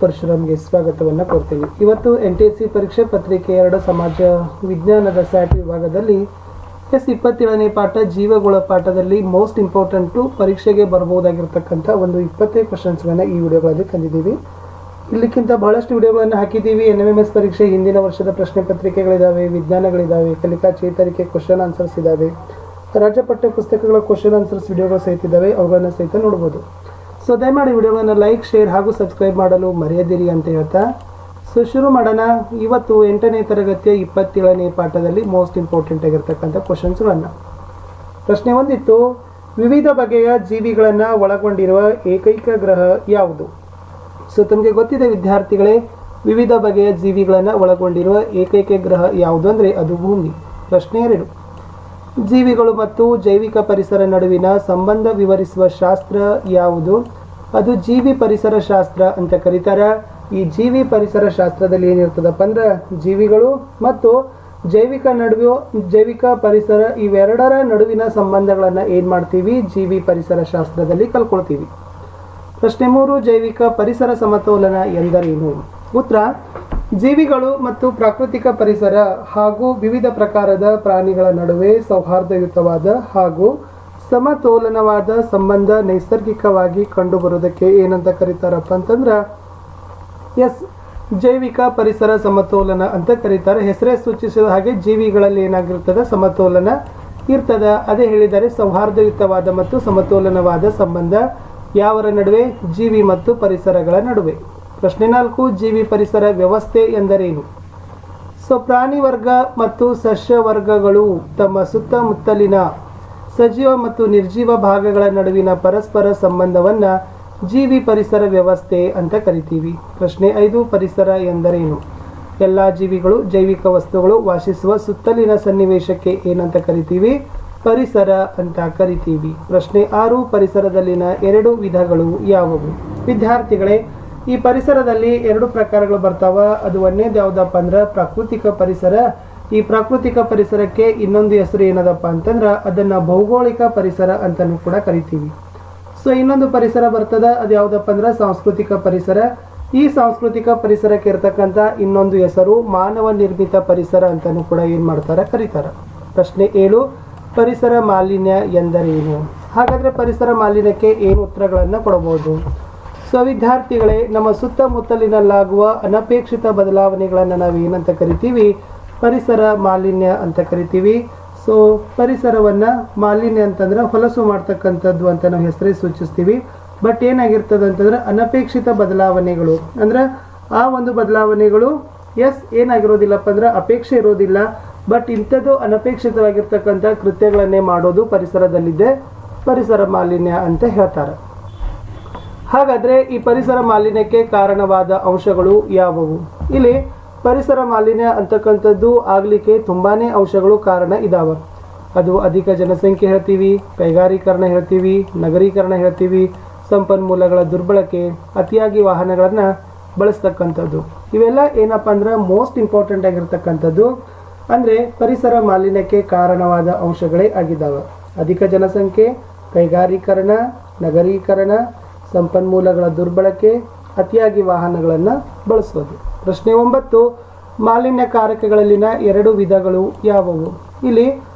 ಪರಶುರಾಮ್ಗೆ ಸ್ವಾಗತವನ್ನು ಕೊಡ್ತೀನಿ. ಇವತ್ತು NTSC ಪರೀಕ್ಷೆ ಪತ್ರಿಕೆ 2 ಸಮಾಜ ವಿಜ್ಞಾನದ ಸ್ಯಾಟ್ ವಿಭಾಗದಲ್ಲಿ S27ನೇ ಪಾಠ ಜೀವಗೋಳ ಪಾಠದಲ್ಲಿ ಮೋಸ್ಟ್ ಇಂಪಾರ್ಟೆಂಟು ಪರೀಕ್ಷೆಗೆ ಬರಬಹುದಾಗಿರ್ತಕ್ಕಂಥ ಒಂದು 25 ಕ್ವಶನ್ಸ್ಗಳನ್ನು ಈ ವಿಡಿಯೋಗಳಲ್ಲಿ ತಂದಿದ್ದೀವಿ. ಇಲ್ಲಿಕ್ಕಿಂತ ಬಹಳಷ್ಟು ವಿಡಿಯೋಗಳನ್ನು ಹಾಕಿದ್ದೀವಿ. NMMS ಪರೀಕ್ಷೆ ಹಿಂದಿನ ವರ್ಷದ ಪ್ರಶ್ನೆ ಪತ್ರಿಕೆಗಳಿದ್ದಾವೆ, ವಿಜ್ಞಾನಗಳಿದ್ದಾವೆ, ಕಲಿಕಾ ಚೇತರಿಕೆ ಕ್ವಶನ್ ಆನ್ಸರ್ಸ್ ಇದ್ದಾವೆ, ರಾಜ್ಯ ಪಠ್ಯ ಪುಸ್ತಕಗಳ ಕ್ವಶನ್ ಆನ್ಸರ್ಸ್ ವಿಡಿಯೋಗಳು ಸಹಿತ ಇದ್ದಾವೆ. ಅವುಗಳನ್ನು ಸಹಿತ ನೋಡ್ಬೋದು. ಸೊ ದಯಮಾಡಿ ವಿಡಿಯೋವನ್ನು ಲೈಕ್, ಶೇರ್ ಹಾಗೂ ಸಬ್ಸ್ಕ್ರೈಬ್ ಮಾಡಲು ಮರೆಯದಿರಿ ಅಂತ ಹೇಳ್ತಾ ಸೊ ಶುರು ಮಾಡೋಣ. ಇವತ್ತು 8ನೇ ತರಗತಿಯ 27ನೇ ಪಾಠದಲ್ಲಿ ಮೋಸ್ಟ್ ಇಂಪಾರ್ಟೆಂಟ್ ಆಗಿರ್ತಕ್ಕಂಥ ಕ್ವಶನ್ಸ್ಗಳನ್ನು. ಪ್ರಶ್ನೆ ಒಂದಿತ್ತು, ವಿವಿಧ ಬಗೆಯ ಜೀವಿಗಳನ್ನು ಒಳಗೊಂಡಿರುವ ಏಕೈಕ ಗ್ರಹ ಯಾವುದು? ಸೊ ತಮಗೆ ಗೊತ್ತಿದೆ ವಿದ್ಯಾರ್ಥಿಗಳೇ, ವಿವಿಧ ಬಗೆಯ ಜೀವಿಗಳನ್ನು ಒಳಗೊಂಡಿರುವ ಏಕೈಕ ಗ್ರಹ ಯಾವುದು ಅಂದರೆ ಅದು ಭೂಮಿ. ಪ್ರಶ್ನೆ 2, ಜೀವಿಗಳು ಮತ್ತು ಜೈವಿಕ ಪರಿಸರ ನಡುವಿನ ಸಂಬಂಧ ವಿವರಿಸುವ ಶಾಸ್ತ್ರ ಯಾವುದು? ಅದು ಜೀವಿ ಪರಿಸರ ಶಾಸ್ತ್ರ ಅಂತ ಕರೀತಾರೆ. ಈ ಜೀವಿ ಪರಿಸರ ಶಾಸ್ತ್ರದಲ್ಲಿ ಏನಿರ್ತದಪ್ಪ ಅಂದ್ರೆ ಜೀವಿಗಳು ಮತ್ತು ಜೈವಿಕ ಪರಿಸರ ಇವೆರಡರ ನಡುವಿನ ಸಂಬಂಧಗಳನ್ನು ಏನು ಮಾಡ್ತೀವಿ? ಜೀವಿ ಪರಿಸರ ಶಾಸ್ತ್ರದಲ್ಲಿ ಕಲ್ಕೊಳ್ತೀವಿ. ಪ್ರಶ್ನೆ 3, ಜೈವಿಕ ಪರಿಸರ ಸಮತೋಲನ ಎಂದರೇನು? ಉತ್ತರ, ಜೀವಿಗಳು ಮತ್ತು ಪ್ರಾಕೃತಿಕ ಪರಿಸರ ಹಾಗೂ ವಿವಿಧ ಪ್ರಕಾರದ ಪ್ರಾಣಿಗಳ ನಡುವೆ ಸೌಹಾರ್ದಯುತವಾದ ಹಾಗೂ ಸಮತೋಲನವಾದ ಸಂಬಂಧ ನೈಸರ್ಗಿಕವಾಗಿ ಕಂಡುಬರುವುದಕ್ಕೆ ಏನಂತ ಕರೀತಾರಪ್ಪ ಅಂತಂದ್ರೆ ಜೈವಿಕ ಪರಿಸರ ಸಮತೋಲನ ಅಂತ ಕರೀತಾರೆ. ಹೆಸರೇ ಸೂಚಿಸಿದ ಹಾಗೆ ಜೀವಿಗಳಲ್ಲಿ ಏನಾಗಿರ್ತದೆ? ಸಮತೋಲನ ಇರ್ತದೆ. ಅದೇ ಹೇಳಿದರೆ ಸೌಹಾರ್ದಯುತವಾದ ಮತ್ತು ಸಮತೋಲನವಾದ ಸಂಬಂಧ ಯಾವರ ನಡುವೆ? ಜೀವಿ ಮತ್ತು ಪರಿಸರಗಳ ನಡುವೆ. ಪ್ರಶ್ನೆ 4, ಜೀವಿ ಪರಿಸರ ವ್ಯವಸ್ಥೆ ಎಂದರೇನು? ಸೊ ಪ್ರಾಣಿ ವರ್ಗ ಮತ್ತು ಸಸ್ಯ ವರ್ಗಗಳು ತಮ್ಮ ಸುತ್ತಮುತ್ತಲಿನ ಸಜೀವ ಮತ್ತು ನಿರ್ಜೀವ ಭಾಗಗಳ ನಡುವಿನ ಪರಸ್ಪರ ಸಂಬಂಧವನ್ನು ಜೀವಿ ಪರಿಸರ ವ್ಯವಸ್ಥೆ ಅಂತ ಕರಿತೀವಿ. ಪ್ರಶ್ನೆ 5, ಪರಿಸರ ಎಂದರೇನು? ಎಲ್ಲ ಜೀವಿಗಳು, ಜೈವಿಕ ವಸ್ತುಗಳು ವಾಸಿಸುವ ಸುತ್ತಲಿನ ಸನ್ನಿವೇಶಕ್ಕೆ ಏನಂತ ಕರಿತೀವಿ? ಪರಿಸರ ಅಂತ ಕರಿತೀವಿ. ಪ್ರಶ್ನೆ 6, ಪರಿಸರದಲ್ಲಿನ 2 ವಿಧಗಳು ಯಾವುವು? ವಿದ್ಯಾರ್ಥಿಗಳೇ, ಈ ಪರಿಸರದಲ್ಲಿ 2 ಪ್ರಕಾರಗಳು ಬರ್ತಾವ. ಅದು ಒಂದೇದು ಯಾವುದಪ್ಪ ಅಂದ್ರೆ ಪ್ರಾಕೃತಿಕ ಪರಿಸರ. ಈ ಪ್ರಾಕೃತಿಕ ಪರಿಸರಕ್ಕೆ ಇನ್ನೊಂದು ಹೆಸರು ಏನದಪ್ಪ ಅಂತಂದ್ರೆ ಅದನ್ನ ಭೌಗೋಳಿಕ ಪರಿಸರ ಅಂತಲೂ ಕೂಡ ಕರಿತೀವಿ. ಸೊ ಇನ್ನೊಂದು ಪರಿಸರ ಬರ್ತದ, ಅದು ಯಾವುದಪ್ಪ ಅಂದ್ರೆ ಸಾಂಸ್ಕೃತಿಕ ಪರಿಸರ. ಈ ಸಾಂಸ್ಕೃತಿಕ ಪರಿಸರಕ್ಕೆ ಇರತಕ್ಕಂಥ ಇನ್ನೊಂದು ಹೆಸರು ಮಾನವ ನಿರ್ಮಿತ ಪರಿಸರ ಅಂತಲೂ ಕೂಡ ಏನು ಮಾಡ್ತಾರೆ? ಕರೀತಾರೆ. ಪ್ರಶ್ನೆ 7, ಪರಿಸರ ಮಾಲಿನ್ಯ ಎಂದರೇನು? ಹಾಗಾದ್ರೆ ಪರಿಸರ ಮಾಲಿನ್ಯಕ್ಕೆ ಏನು ಉತ್ತರಗಳನ್ನು ಕೊಡಬಹುದು? ಸೊ ವಿದ್ಯಾರ್ಥಿಗಳೇ, ನಮ್ಮ ಸುತ್ತಮುತ್ತಲಿನಲ್ಲಾಗುವ ಅನಪೇಕ್ಷಿತ ಬದಲಾವಣೆಗಳನ್ನು ನಾವು ಏನಂತ ಕರಿತೀವಿ? ಪರಿಸರ ಮಾಲಿನ್ಯ ಅಂತ ಕರಿತೀವಿ. ಸೊ ಪರಿಸರವನ್ನು ಮಾಲಿನ್ಯ ಅಂತಂದ್ರೆ ಹೊಲಸು ಮಾಡ್ತಕ್ಕಂಥದ್ದು ಅಂತ ನಾವು ಹೆಸರೇ ಸೂಚಿಸ್ತೀವಿ. ಬಟ್ ಏನಾಗಿರ್ತದೆ ಅಂತಂದ್ರೆ ಅನಪೇಕ್ಷಿತ ಬದಲಾವಣೆಗಳು ಅಂದ್ರೆ ಆ ಒಂದು ಬದಲಾವಣೆಗಳು ಏನಾಗಿರೋದಿಲ್ಲಪ್ಪ ಅಂದ್ರೆ ಅಪೇಕ್ಷೆ ಇರೋದಿಲ್ಲ. ಬಟ್ ಇಂಥದ್ದು ಅನಪೇಕ್ಷಿತವಾಗಿರ್ತಕ್ಕಂಥ ಕೃತ್ಯಗಳನ್ನೇ ಮಾಡೋದು ಪರಿಸರದಲ್ಲಿದೆ ಪರಿಸರ ಮಾಲಿನ್ಯ ಅಂತ ಹೇಳ್ತಾರೆ. ಹಾಗಾದ್ರೆ ಈ ಪರಿಸರ ಮಾಲಿನ್ಯಕ್ಕೆ ಕಾರಣವಾದ ಅಂಶಗಳು ಯಾವುವು? ಇಲ್ಲಿ ಪರಿಸರ ಮಾಲಿನ್ಯ ಅಂತಕ್ಕಂಥದ್ದು ಆಗ್ಲಿಕ್ಕೆ ತುಂಬಾನೇ ಅಂಶಗಳು ಕಾರಣ ಇದಾವೆ. ಅದು ಅಧಿಕ ಜನಸಂಖ್ಯೆ ಹೇಳ್ತೀವಿ, ಕೈಗಾರೀಕರಣ ಹೇಳ್ತೀವಿ, ನಗರೀಕರಣ ಹೇಳ್ತೀವಿ, ಸಂಪನ್ಮೂಲಗಳ ದುರ್ಬಳಕೆ, ಅತಿಯಾಗಿ ವಾಹನಗಳನ್ನು ಬಳಸ್ತಕ್ಕಂಥದ್ದು. ಇವೆಲ್ಲ ಏನಪ್ಪ ಅಂದ್ರೆ ಮೋಸ್ಟ್ ಇಂಪಾರ್ಟೆಂಟ್ ಆಗಿರ್ತಕ್ಕಂಥದ್ದು. ಅಂದರೆ ಪರಿಸರ ಮಾಲಿನ್ಯಕ್ಕೆ ಕಾರಣವಾದ ಅಂಶಗಳೇ ಆಗಿದ್ದಾವೆ. ಅಧಿಕ ಜನಸಂಖ್ಯೆ, ಕೈಗಾರೀಕರಣ, ನಗರೀಕರಣ, ಸಂಪನ್ಮೂಲಗಳ ದುರ್ಬಳಕೆ, ಅತಿಯಾಗಿ ವಾಹನಗಳನ್ನು ಬಳಸೋದು. ಪ್ರಶ್ನೆ 9, ಮಾಲಿನ್ಯಕಾರಕಗಳಲ್ಲಿನ 2 ವಿಧಗಳು ಯಾವುವು? ಇಲ್ಲಿ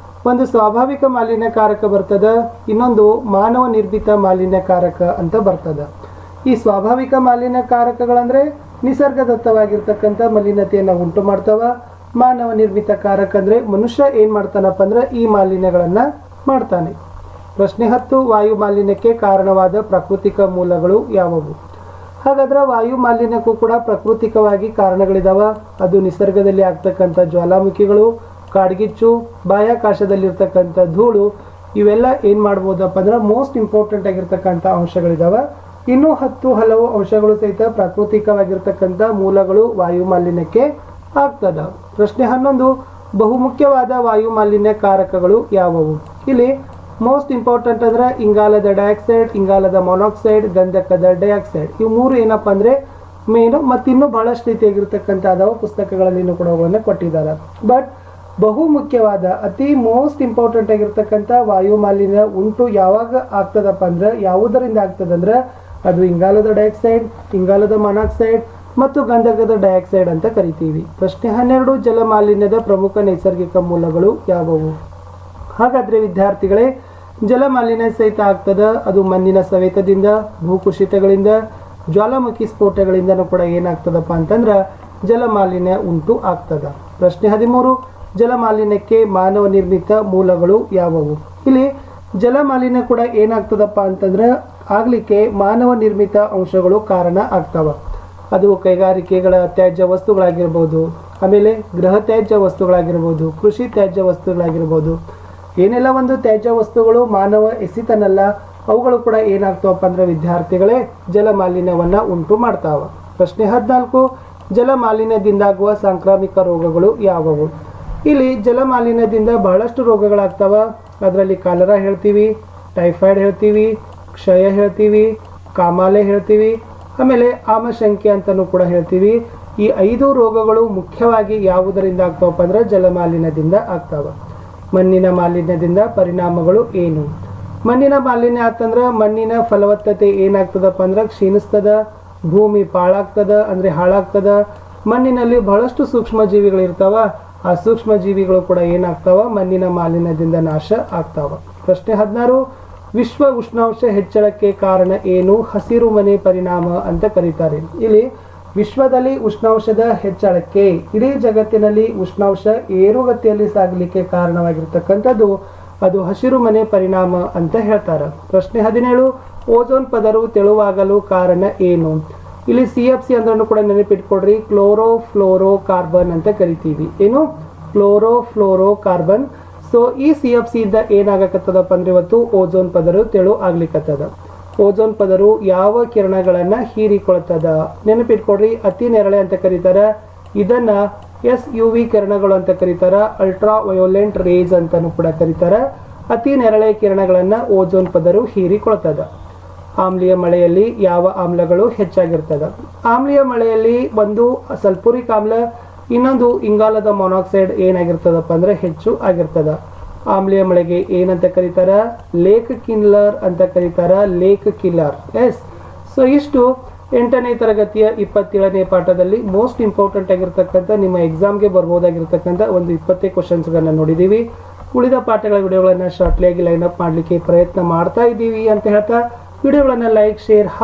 ಒಂದು ಸ್ವಾಭಾವಿಕ ಮಾಲಿನ್ಯಕಾರಕ ಬರ್ತದೆ, ಇನ್ನೊಂದು ಮಾನವ ನಿರ್ಮಿತ ಮಾಲಿನ್ಯಕಾರಕ ಅಂತ ಬರ್ತದೆ. ಈ ಸ್ವಾಭಾವಿಕ ಮಾಲಿನ್ಯಕಾರಕಗಳಂದ್ರೆ ನಿಸರ್ಗದತ್ತವಾಗಿರ್ತಕ್ಕಂಥ ಮಲಿನತೆಯನ್ನು ಉಂಟು ಮಾಡ್ತಾವ. ಮಾನವ ನಿರ್ಮಿತ ಕಾರಕ ಅಂದ್ರೆ ಮನುಷ್ಯ ಏನು ಮಾಡ್ತಾನಪ್ಪ ಅಂದ್ರೆ ಈ ಮಾಲಿನ್ಯಗಳನ್ನು ಮಾಡ್ತಾನೆ. ಪ್ರಶ್ನೆ 10, ವಾಯು ಮಾಲಿನ್ಯಕ್ಕೆ ಕಾರಣವಾದ ಪ್ರಾಕೃತಿಕ ಮೂಲಗಳು ಯಾವುವು? ಹಾಗಾದ್ರೆ ವಾಯು ಮಾಲಿನ್ಯಕ್ಕೂ ಕೂಡ ಪ್ರಾಕೃತಿಕವಾಗಿ ಕಾರಣಗಳಿದಾವ. ಅದು ನಿಸರ್ಗದಲ್ಲಿ ಆಗ್ತಕ್ಕಂಥ ಜ್ವಾಲಾಮುಖಿಗಳು, ಕಾಡ್ಗಿಚ್ಚು, ಬಾಹ್ಯಾಕಾಶದಲ್ಲಿರ್ತಕ್ಕಂಥ ಧೂಳು, ಇವೆಲ್ಲ ಏನು ಮಾಡ್ಬೋದಪ್ಪ ಅಂದ್ರೆ ಮೋಸ್ಟ್ ಇಂಪಾರ್ಟೆಂಟ್ ಆಗಿರ್ತಕ್ಕಂಥ ಅಂಶಗಳಿದಾವೆ. ಇನ್ನೂ ಹಲವು ಅಂಶಗಳು ಸಹಿತ ಪ್ರಾಕೃತಿಕವಾಗಿರ್ತಕ್ಕಂಥ ಮೂಲಗಳು ವಾಯು ಮಾಲಿನ್ಯಕ್ಕೆ ಆಗ್ತದ. ಪ್ರಶ್ನೆ 11, ಬಹುಮುಖ್ಯವಾದ ವಾಯು ಮಾಲಿನ್ಯ ಕಾರಕಗಳು ಯಾವುವು? ಇಲ್ಲಿ ಮೋಸ್ಟ್ ಇಂಪಾರ್ಟೆಂಟ್ ಅಂದ್ರೆ ಇಂಗಾಲದ ಡೈಆಕ್ಸೈಡ್, ಇಂಗಾಲದ ಮೊನಾಕ್ಸೈಡ್, ಗಂಧಕದ ಡೈಆಕ್ಸೈಡ್, ಇವು 3 ಏನಪ್ಪ ಅಂದ್ರೆ ಮೇನು. ಮತ್ತಿನ್ನೂ ಬಹಳಷ್ಟು ರೀತಿಯಾಗಿರ್ತಕ್ಕಂಥದ್ದು ಪುಸ್ತಕಗಳಲ್ಲಿ ಕೂಡ ಅವುಗಳನ್ನು ಕೊಟ್ಟಿದ್ದಾರೆ. ಬಟ್ ಬಹು ಮುಖ್ಯವಾದ ಅತಿ ಮೋಸ್ಟ್ ಇಂಪಾರ್ಟೆಂಟ್ ಆಗಿರ್ತಕ್ಕಂಥ ವಾಯು ಮಾಲಿನ್ಯ ಉಂಟು ಯಾವಾಗ ಆಗ್ತದಪ್ಪ ಅಂದ್ರೆ ಯಾವುದರಿಂದ ಆಗ್ತದಂದ್ರೆ ಅದು ಇಂಗಾಲದ ಡೈಆಕ್ಸೈಡ್, ಇಂಗಾಲದ ಮಾನಾಕ್ಸೈಡ್ ಮತ್ತು ಗಂಧಕದ ಡೈಆಕ್ಸೈಡ್ ಅಂತ ಕರಿತೀವಿ. ಪ್ರಶ್ನೆ 12, ಜಲಮಾಲಿನ್ಯದ ಪ್ರಮುಖ ನೈಸರ್ಗಿಕ ಮೂಲಗಳು ಯಾವುವು? ಹಾಗಾದ್ರೆ ವಿದ್ಯಾರ್ಥಿಗಳೇ, ಜಲಮಾಲಿನ್ಯ ಸಹಿತ ಆಗ್ತದ. ಅದು ಮಣ್ಣಿನ ಸವೆತದಿಂದ, ಭೂಕುಸಿತಗಳಿಂದ, ಜ್ವಾಲಾಮುಖಿ ಸ್ಫೋಟಗಳಿಂದನೂ ಕೂಡ ಏನಾಗ್ತದಪ್ಪ ಅಂತಂದ್ರೆ ಜಲಮಾಲಿನ್ಯ ಉಂಟು ಆಗ್ತದ. ಪ್ರಶ್ನೆ 13, ಜಲಮಾಲಿನ್ಯಕ್ಕೆ ಮಾನವ ನಿರ್ಮಿತ ಮೂಲಗಳು ಯಾವುವು? ಇಲ್ಲಿ ಜಲಮಾಲಿನ್ಯ ಕೂಡ ಏನಾಗ್ತದಪ್ಪ ಅಂತಂದ್ರೆ ಆಗ್ಲಿಕ್ಕೆ ಮಾನವ ನಿರ್ಮಿತ ಅಂಶಗಳು ಕಾರಣ ಆಗ್ತಾವ. ಅದು ಕೈಗಾರಿಕೆಗಳ ತ್ಯಾಜ್ಯ ವಸ್ತುಗಳಾಗಿರ್ಬೋದು, ಆಮೇಲೆ ಗೃಹ ತ್ಯಾಜ್ಯ ವಸ್ತುಗಳಾಗಿರ್ಬೋದು, ಕೃಷಿ ತ್ಯಾಜ್ಯ ವಸ್ತುಗಳಾಗಿರ್ಬೋದು. ಏನೆಲ್ಲ ಒಂದು ತ್ಯಾಜ್ಯ ವಸ್ತುಗಳು ಮಾನವ ಎಸಿತನಲ್ಲ, ಅವುಗಳು ಕೂಡ ಏನಾಗ್ತಾವಪ್ಪ ಅಂದ್ರೆ ವಿದ್ಯಾರ್ಥಿಗಳೇ ಜಲಮಾಲಿನ್ಯವನ್ನ ಉಂಟು ಮಾಡ್ತಾವ. ಪ್ರಶ್ನೆ 14, ಜಲಮಾಲಿನ್ಯದಿಂದಾಗುವ ಸಾಂಕ್ರಾಮಿಕ ರೋಗಗಳು ಯಾವುವು? ಇಲ್ಲಿ ಜಲಮಾಲಿನ್ಯದಿಂದ ಬಹಳಷ್ಟು ರೋಗಗಳಾಗ್ತಾವ. ಅದರಲ್ಲಿ ಕಾಲರಾ ಹೇಳ್ತೀವಿ, ಟೈಫಾಯ್ಡ್ ಹೇಳ್ತೀವಿ, ಕ್ಷಯ ಹೇಳ್ತೀವಿ, ಕಾಮಾಲೆ ಹೇಳ್ತೀವಿ, ಆಮೇಲೆ ಆಮಶಂಕೆ ಅಂತಲೂ ಕೂಡ ಹೇಳ್ತೀವಿ. ಈ 5 ರೋಗಗಳು ಮುಖ್ಯವಾಗಿ ಯಾವುದರಿಂದ ಆಗ್ತಾವಪ್ಪ ಅಂದ್ರೆ ಜಲಮಾಲಿನ್ಯದಿಂದ ಆಗ್ತಾವ. ಮಣ್ಣಿನ ಮಾಲಿನ್ಯದಿಂದ ಪರಿಣಾಮಗಳು ಏನು? ಮಣ್ಣಿನ ಮಾಲಿನ್ಯ ಆತಂದ್ರೆ ಮಣ್ಣಿನ ಫಲವತ್ತತೆ ಏನಾಗ್ತದಪ್ಪ ಅಂದ್ರೆ ಕ್ಷೀಣಿಸ್ತದ, ಭೂಮಿ ಪಾಳಾಗ್ತದ ಅಂದ್ರೆ ಹಾಳಾಗ್ತದ. ಮಣ್ಣಿನಲ್ಲಿ ಬಹಳಷ್ಟು ಸೂಕ್ಷ್ಮ ಜೀವಿಗಳಿರ್ತಾವ, ಆ ಸೂಕ್ಷ್ಮ ಜೀವಿಗಳು ಕೂಡ ಏನಾಗ್ತಾವ ಮಣ್ಣಿನ ಮಾಲಿನ್ಯದಿಂದ ನಾಶ ಆಗ್ತಾವ. ಪ್ರಶ್ನೆ 16, ವಿಶ್ವ ಉಷ್ಣಾಂಶ ಹೆಚ್ಚಳಕ್ಕೆ ಕಾರಣ ಏನು? ಹಸಿರು ಮನೆ ಪರಿಣಾಮ ಅಂತ ಕರೀತಾರೆ. ಇಲ್ಲಿ ವಿಶ್ವದಲ್ಲಿ ಉಷ್ಣಾಂಶದ ಹೆಚ್ಚಳಕ್ಕೆ, ಇಡೀ ಜಗತ್ತಿನಲ್ಲಿ ಉಷ್ಣಾಂಶ ಏರುಗತಿಯಲ್ಲಿ ಸಾಗಲಿಕ್ಕೆ ಕಾರಣವಾಗಿರ್ತಕ್ಕಂಥದ್ದು ಅದು ಹಸಿರು ಮನೆ ಪರಿಣಾಮ ಅಂತ ಹೇಳ್ತಾರೆ. ಪ್ರಶ್ನೆ 17, ಓಜೋನ್ ಪದರವು ತೆಳುವಾಗಲು ಕಾರಣ ಏನು? ಇಲ್ಲಿ CFC ಅಂದ್ರೂ ಕೂಡ ನೆನಪಿಟ್ಕೊಡ್ರಿ, ಕ್ಲೋರೋ ಕಾರ್ಬನ್ ಅಂತ ಕರಿತೀವಿ. ಏನು? Chloro carbon. ಸೊ ಈ CFC ಇಂದ ಏನಾಗಕತ್ತದಪ್ಪ ಅಂದ್ರೆ ಇವತ್ತು ಓಜೋನ್ ಪದರು ತೆಳು ಆಗ್ಲಿಕ್ಕತ್ತದ. ಓಜೋನ್ ಪದರು ಯಾವ ಕಿರಣಗಳನ್ನ ಹೀರಿಕೊಳ್ತದ? ನೆನಪಿಟ್ಕೊಡ್ರಿ, ಅತಿ ನೇರಳೆ ಅಂತ ಕರೀತಾರ, ಇದನ್ನ SUV ಕಿರಣಗಳು ಅಂತ ಕರೀತಾರ, ಅಲ್ಟ್ರಾ ವಯೋಲೆಂಟ್ ರೇಸ್ ಅಂತಾನು ಕೂಡ ಕರೀತಾರ. ಅತಿ ನೇರಳೆ ಕಿರಣಗಳನ್ನ ಓಜೋನ್ ಪದರು ಹೀರಿಕೊಳ್ತದ. ಆಮ್ಲೀಯ ಮಳೆಯಲ್ಲಿ ಯಾವ ಆಮ್ಲಗಳು ಹೆಚ್ಚಾಗಿರ್ತದ? ಆಮ್ಲೀಯ ಮಳೆಯಲ್ಲಿ ಒಂದು ಸಲ್ಫ್ಯೂರಿಕ್ ಆಮ್ಲ, ಇನ್ನೊಂದು ಇಂಗಾಲದ ಮೊನಾಕ್ಸೈಡ್ ಏನಾಗಿರ್ತದಪ್ಪ ಅಂದ್ರೆ ಹೆಚ್ಚು ಆಗಿರ್ತದ. ಆಮ್ಲೀಯ ಮಳೆಗೆ ಏನಂತ ಕರೀತಾರ? ಲೇಕ್ ಕಿಲ್ಲರ್ ಅಂತ ಕರೀತಾರ, ಲೇಕ್ ಕಿಲ್ಲರ್. ಎಸ್. ಸೊ ಇಷ್ಟು 8ನೇ ತರಗತಿಯ 27ನೇ ಪಾಠದಲ್ಲಿ ಮೋಸ್ಟ್ ಇಂಪಾರ್ಟೆಂಟ್ ಆಗಿರ್ತಕ್ಕಂಥ ನಿಮ್ಮ ಎಕ್ಸಾಮ್ಗೆ ಬರ್ಬೋದಾಗಿರ್ತಕ್ಕಂಥ ಒಂದು 20 ಕ್ವಶನ್ಸ್ಗಳನ್ನ ನೋಡಿದ್ದೀವಿ. ಉಳಿದ ಪಾಠಗಳ ವಿಡಿಯೋಗಳನ್ನ ಶಾರ್ಟ್ಲಿ ಆಗಿ ಲೈನ್ ಅಪ್ ಮಾಡಲಿಕ್ಕೆ ಪ್ರಯತ್ನ ಮಾಡ್ತಾ ಇದ್ದೀವಿ ಅಂತ ಹೇಳ್ತಾ ವಿಡಿಯೋಗಳನ್ನ ಲೈಕ್, ಶೇರ್